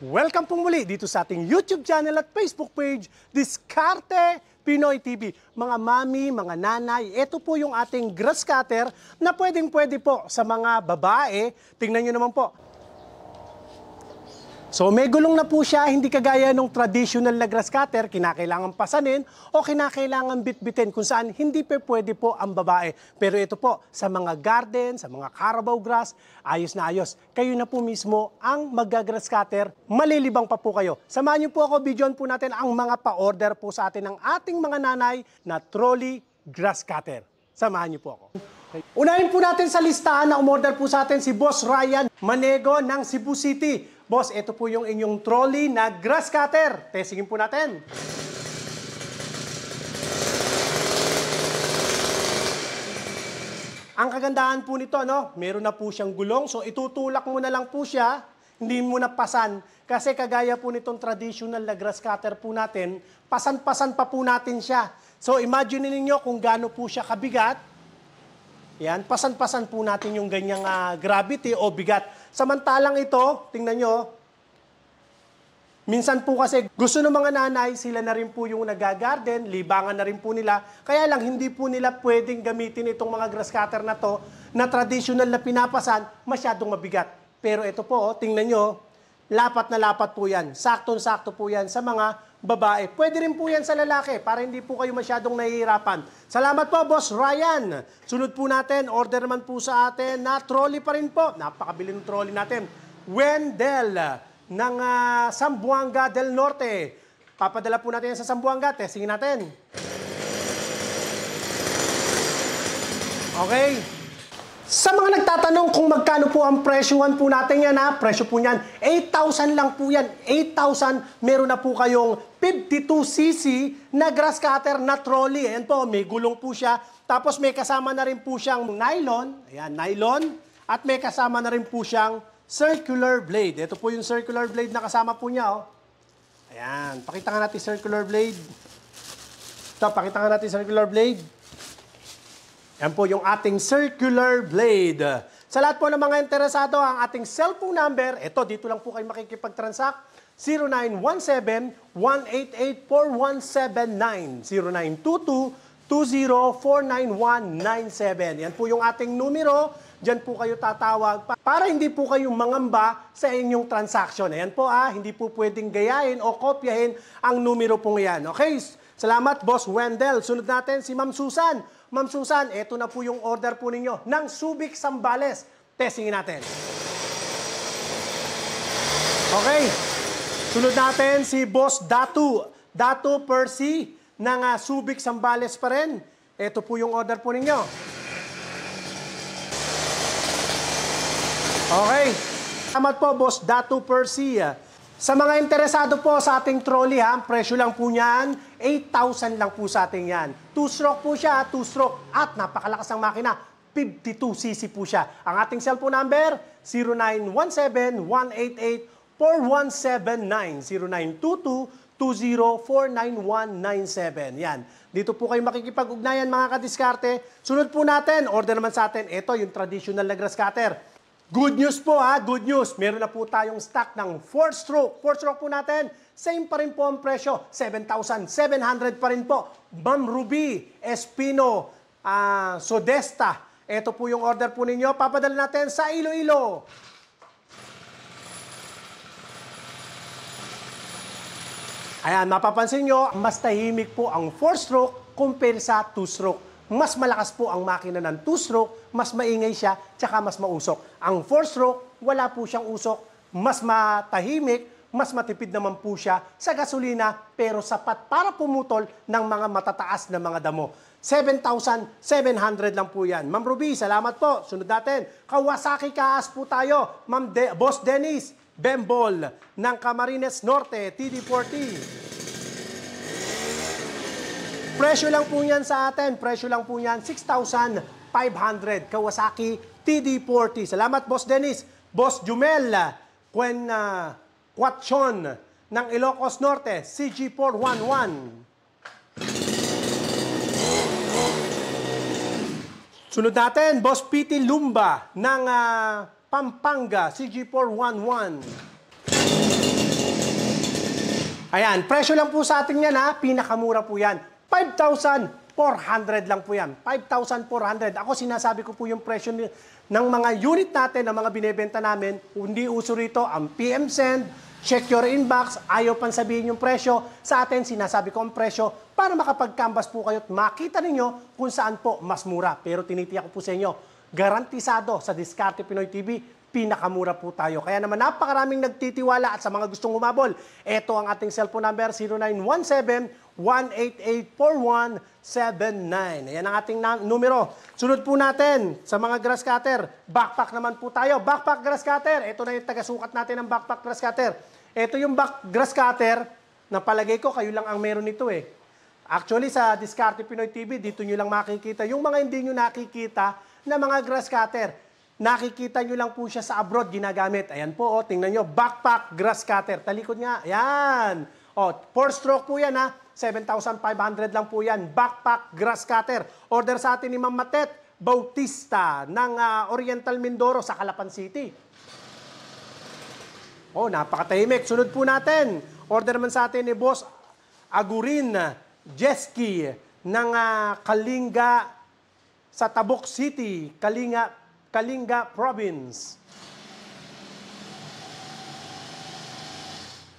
Welcome pong muli dito sa ating YouTube channel at Facebook page, Diskarte Pinoy TV. Mga mami, mga nanay, ito po yung ating grass cutter na pwedeng-pwede po sa mga babae. Tingnan nyo naman po. So may gulong na po siya, hindi kagaya ng traditional na grass cutter, kinakailangan pasanin o kinakailangan bitbitin kung saan hindi pwede po ang babae. Pero ito po, sa mga garden, sa mga Carabao grass, ayos na ayos. Kayo na po mismo ang magga-grass cutter, malilibang pa po kayo. Samahan niyo po ako, videoan po natin ang mga pa-order po sa atin ng ating mga nanay na trolley grass cutter. Samahan niyo po ako. Unahin po natin sa listahan na umorder po sa atin si Boss Ryan Manego ng Cebu City. Boss, ito po yung inyong trolley na grass cutter. Testingin po natin. Ang kagandahan po nito, no? Meron na po siyang gulong. So itutulak mo na lang po siya. Hindi mo na pasan. Kasi kagaya po nitong traditional na grass cutter po natin, pasan-pasan pa po natin siya. So imagine ninyo kung gaano po siya kabigat. Yan, pasan-pasan po natin yung ganyang gravity o bigat. Samantalang ito, tingnan nyo, minsan po kasi gusto ng mga nanay, sila na rin po yung nagagarden, libangan na rin po nila. Kaya lang, hindi po nila pwedeng gamitin itong mga grass cutter na to na traditional na pinapasan, masyadong mabigat. Pero ito po, tingnan nyo, lapat na lapat po yan. Saktong-sakto po yan sa mga babae. Pwede rin po yan sa lalaki para hindi po kayo masyadong nahihirapan. Salamat po, Boss Ryan. Sunod po natin, order naman po sa atin na trolley pa rin po. Napakabili ng trolley natin. Wendell ng Zamboanga del Norte. Papadala po natin yan sa Zamboanga. Testingin natin. Okay. Sa mga nagtatanong kung magkano po ang presyuhan po natin yan, presyo po niyan, 8,000 lang po yan. 8,000, meron na po kayong 52cc na grass cutter na trolley. Ayan po, may gulong po siya. Tapos may kasama na rin po siyang nylon. Ayan, nylon. At may kasama na rin po siyang circular blade. Ito po yung circular blade na kasama po niya. Oh. Ayan, pakita nga natin circular blade. Ito, pakita nga natin circular blade. Yan po yung ating circular blade. Sa lahat po ng mga interesado, ang ating cellphone number, ito, dito lang po kayo makikipag-transact, 0917-188-4179, 0922-20-49197. Yan po yung ating numero. Diyan po kayo tatawag para hindi po kayo mangamba sa inyong transaction. Ayan po hindi po pwedeng gayahin o kopyahin ang numero pong yan. Okay, salamat Boss Wendell. Sunod natin si Ma'am Susan. Ma'am Susan, eto na po yung order po ninyo ng Subic Zambales. Testingin natin. Okay. Sunod natin si Boss Datu. Datu Percy ng Subic Zambales pa rin. Eto po yung order po ninyo. Okay. Salamat po, Boss Datu Percy. Sa mga interesado po sa ating trolley, ang presyo lang po niyan, 8,000 lang po sa ating yan. 2-stroke po siya, 2-stroke. At napakalakas ng makina, 52cc po siya. Ang ating cellphone number, 0917-188-4179, 0922-20-49197. Yan. Dito po kayo makikipag-ugnayan mga kadiskarte. Sunod po natin, order naman sa atin, ito yung traditional na grass cutter. Good news po good news. Meron na po tayong stock ng 4-stroke. 4-stroke po natin, same pa rin po ang presyo, 7,700 pa rin po. Ma'am Ruby Espino Sodesta. Ito po yung order po ninyo. Papadala natin sa Iloilo. Ayan, mapapansin nyo, mas tahimik po ang 4-stroke compare sa 2-stroke. Mas malakas po ang makina ng 2-stroke, mas maingay siya, tsaka mas mausok. Ang 4-stroke, wala po siyang usok, mas matahimik, mas matipid naman po siya sa gasolina, pero sapat para pumutol ng mga matataas na mga damo. 7,700 lang po yan. Ma'am Ruby, salamat po. Sunod natin, Kawasaki Kaas po tayo. Boss Dennis Bembol ng Camarines Norte, TD40. Presyo lang po yan sa atin. Presyo lang po yan, 6,500. Kawasaki TD40. Salamat, Boss Dennis. Boss Jumel Quatchon ng Ilocos Norte, CG411. Sunod natin, Boss Piti Lumba ng Pampanga, CG411. Ayan, presyo lang po sa atin yan ha. Pinakamura po yan. 5,400 lang po yan. 5,400. Ako sinasabi ko po yung presyo ng mga unit natin, ng mga binebenta namin. Hindi uso rito ang PM Send, check your inbox, ayaw pang sabihin yung presyo. Sa atin, sinasabi ko ang presyo para makapag-canvas po kayo at makita ninyo kung saan po mas mura. Pero tinitiyak ko po sa inyo, garantisado sa Diskarte Pinoy TV, pinakamura po tayo. Kaya naman napakaraming nagtitiwala at sa mga gustong humabol, ito ang ating cellphone number, 0917-188-4179. Ayan ang ating numero. Sunod po natin sa mga grass cutter. Backpack naman po tayo. Backpack grass cutter. Ito na yung tagasukat natin ng backpack grass cutter. Ito yung grass cutter na palagay ko kayo lang ang meron nito eh. Actually sa Diskarte Pinoy TV, dito nyo lang makikita. Yung mga hindi nyo nakikita na mga grass cutter, nakikita nyo lang po siya sa abroad ginagamit. Ayan po, oh, tingnan nyo, backpack grass cutter. Talikod nga, ayan. Oh, 4-stroke po yan ha, 7,500 lang po yan. Backpack grass cutter. Order sa atin ni Ma'am Matet Bautista ng Oriental Mindoro sa Calapan City. Oh, napakatahimik. Sunod po natin. Order man sa atin ni Boss Agurin Jeski ng Kalinga sa Tabuk City, Kalinga Province.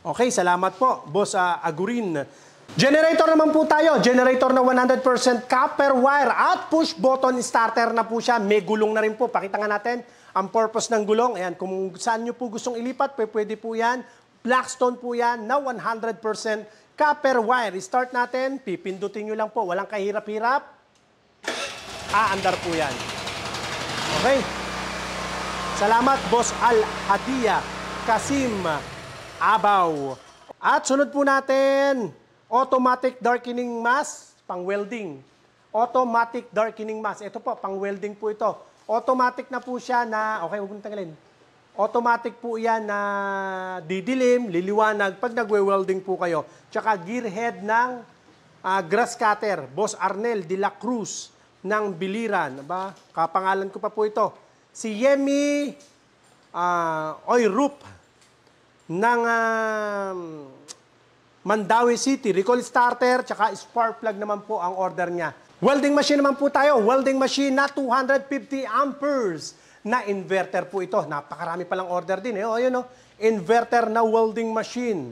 Okay, salamat po, Boss Agurin. Generator naman po tayo. Generator na 100% copper wire at push button starter na po siya. May gulong na rin po. Pakita nga natin ang purpose ng gulong. Ayan, kung saan nyo po gustong ilipat, pwede po yan. Blackstone po yan na 100% copper wire. Start natin. Pipindutin nyo lang po. Walang kahirap-hirap. Aandar po yan. Okay. Salamat, Boss Al-Hadia Kasim Abaw. At sunod po natin, automatic darkening mask, pang welding. Automatic darkening mask. Ito po, pang welding po ito. Automatic na po siya na, okay, huwag mong tanggalin. Automatic po yan na didilim, liliwanag pag nagwe-welding po kayo. Tsaka gearhead ng grass cutter, Boss Arnel de la Cruz ng Biliran. Aba, kapangalan ko pa po ito. Si Yemi Oyrup ng Mandawi City. Recall starter, tsaka spark plug naman po ang order niya. Welding machine naman po tayo. Welding machine na 250 amperes na inverter po ito. Napakarami palang order din. O, yun, inverter na welding machine.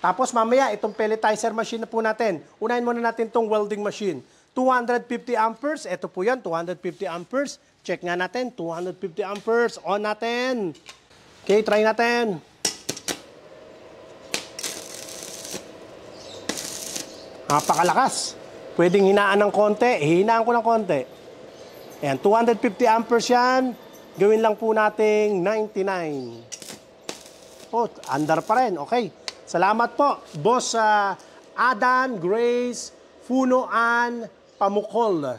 Tapos mamaya, itong pelletizer machine na po natin. Unahin muna natin itong welding machine. 250 amperes. Ito po yan, 250 amperes. Check nga natin, 250 amperes. On natin. Okay, try natin. Napakalakas. Pwedeng hinaan ng konti. Hinaan ko ng konti. Ayan, 250 amperes yan. Gawin lang po nating 99. Oh, andar pa rin. Okay. Salamat po, Boss Adan Grace Funoan Pamukol.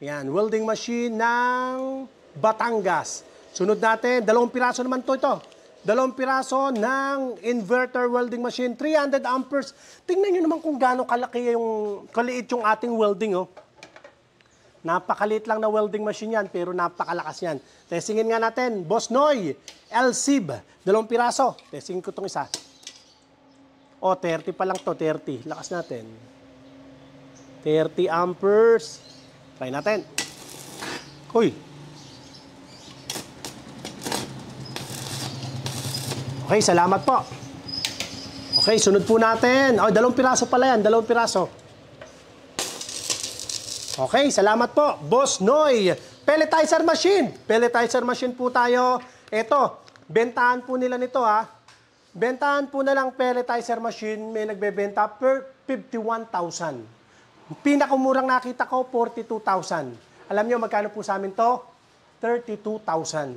Yan, welding machine ng Batangas. Sunod natin, 2 piraso naman to ito. 2 piraso ng inverter welding machine, 300 amperes. Tingnan nyo naman kung gaano kaliit yung ating welding. Oh. Napakaliit lang na welding machine yan, pero napakalakas yan. Testingin nga natin, Boss Noy, LCIB, 2 piraso. Testingin ko itong isa. O, 30 pa lang to, 30. Lakas natin. 30 amperes. Try natin. Uy. Okay, salamat po. Okay, sunod po natin. O, 2 piraso pala yan, 2 piraso. Okay, salamat po. Boss Noy, pelletizer machine. Pelletizer machine po tayo. Ito, bentahan po nila nito ha. Bentahan po na lang pelletizer machine, may nagbebenta per 51,000. Pinakamurang nakita ko, 42,000. Alam nyo, magkano po sa amin to? 32,000.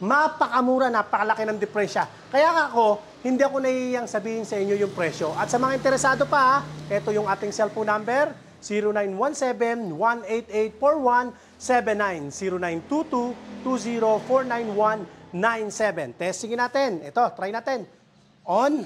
Mapakamura, napakalaki ng diferensya. Kaya ako, hindi ako nahihiyang sabihin sa inyo yung presyo. At sa mga interesado pa, ito yung ating cellphone number, 0917-188-4179, 0922-2049197. Testingin natin. Ito, try natin. On.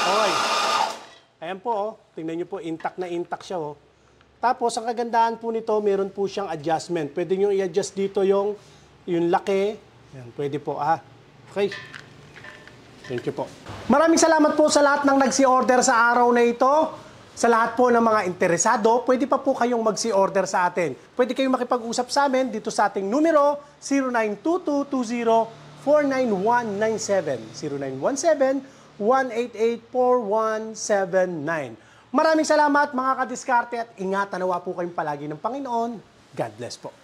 Okay. Ayan po, oh. Tingnan nyo po, intact na intact siya. Oh. Tapos, ang kagandahan po nito, meron po siyang adjustment. Pwede nyo i-adjust dito yung laki. Ayan, pwede po. Okay. Thank you po. Maraming salamat po sa lahat ng nagsi-order sa araw na ito. Sa lahat po ng mga interesado, pwede pa po kayong magsi-order sa atin. Pwede kayong makipag-usap sa amin dito sa ating numero 092220-49197. 0917-188-4179. Maraming salamat mga kadiskarte at ingatan nawa po kayong palagi ng Panginoon. God bless po.